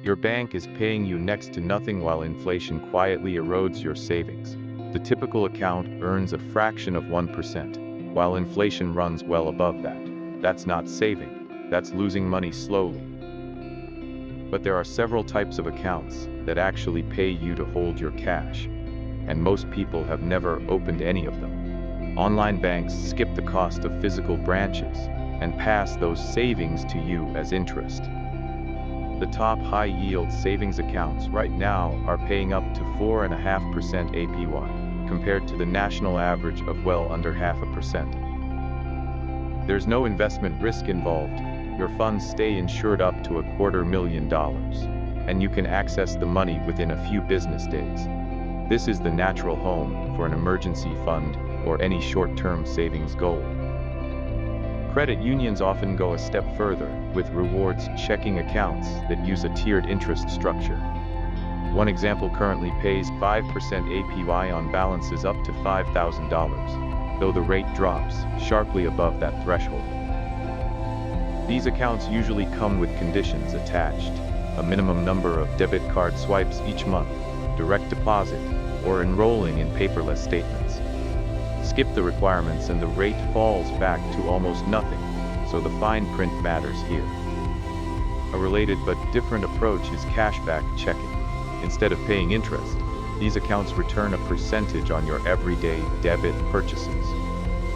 Your bank is paying you next to nothing while inflation quietly erodes your savings. The typical account earns a fraction of 1%, while inflation runs well above that. That's not saving, that's losing money slowly. But there are several types of accounts that actually pay you to hold your cash, and most people have never opened any of them. Online banks skip the cost of physical branches and pass those savings to you as interest. The top high-yield savings accounts right now are paying up to 4.5% APY, compared to the national average of well under 0.5%. There's no investment risk involved. Your funds stay insured up to $250,000, and you can access the money within a few business days. This is the natural home for an emergency fund or any short-term savings goal. Credit unions often go a step further with rewards checking accounts that use a tiered interest structure. One example currently pays 5% APY on balances up to $5,000, though the rate drops sharply above that threshold. These accounts usually come with conditions attached: a minimum number of debit card swipes each month, direct deposit, or enrolling in paperless statements. Skip the requirements and the rate falls back to almost nothing, so the fine print matters here. A related but different approach is cashback checking. Instead of paying interest, these accounts return a percentage on your everyday debit purchases.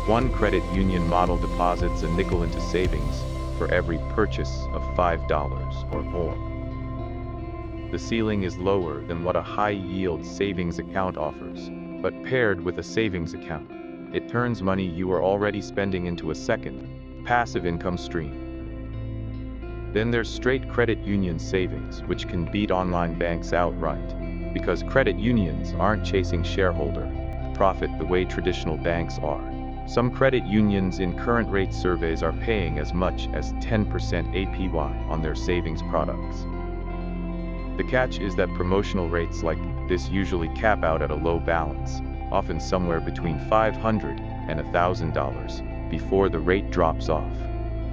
One credit union model deposits a nickel into savings for every purchase of $5 or more. The ceiling is lower than what a high-yield savings account offers, but paired with a savings account, it turns money you are already spending into a second, passive income stream. Then there's straight credit union savings, which can beat online banks outright, because credit unions aren't chasing shareholder profit the way traditional banks are. Some credit unions in current rate surveys are paying as much as 10% APY on their savings products. The catch is that promotional rates like this usually cap out at a low balance, often somewhere between $500 and $1,000, before the rate drops off.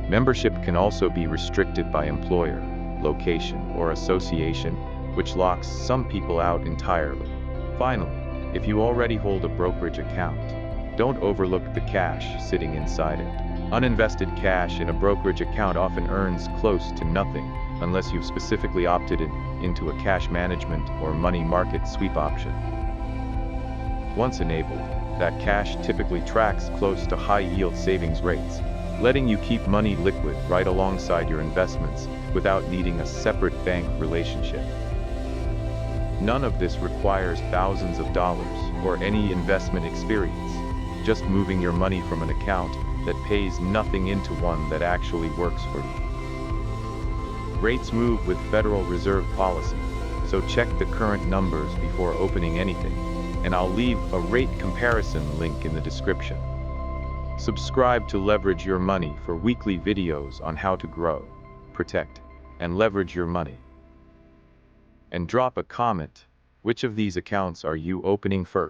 Membership can also be restricted by employer, location, or association, which locks some people out entirely. Finally, if you already hold a brokerage account, don't overlook the cash sitting inside it. Uninvested cash in a brokerage account often earns close to nothing, unless you've specifically opted into a cash management or money market sweep option. Once enabled, that cash typically tracks close to high-yield savings rates, letting you keep money liquid right alongside your investments without needing a separate bank relationship. None of this requires thousands of dollars or any investment experience, just moving your money from an account that pays nothing into one that actually works for you. Rates move with Federal Reserve policy, so check the current numbers before opening anything, and I'll leave a rate comparison link in the description. Subscribe to Leverage Your Money for weekly videos on how to grow, protect, and leverage your money. And drop a comment: which of these accounts are you opening first?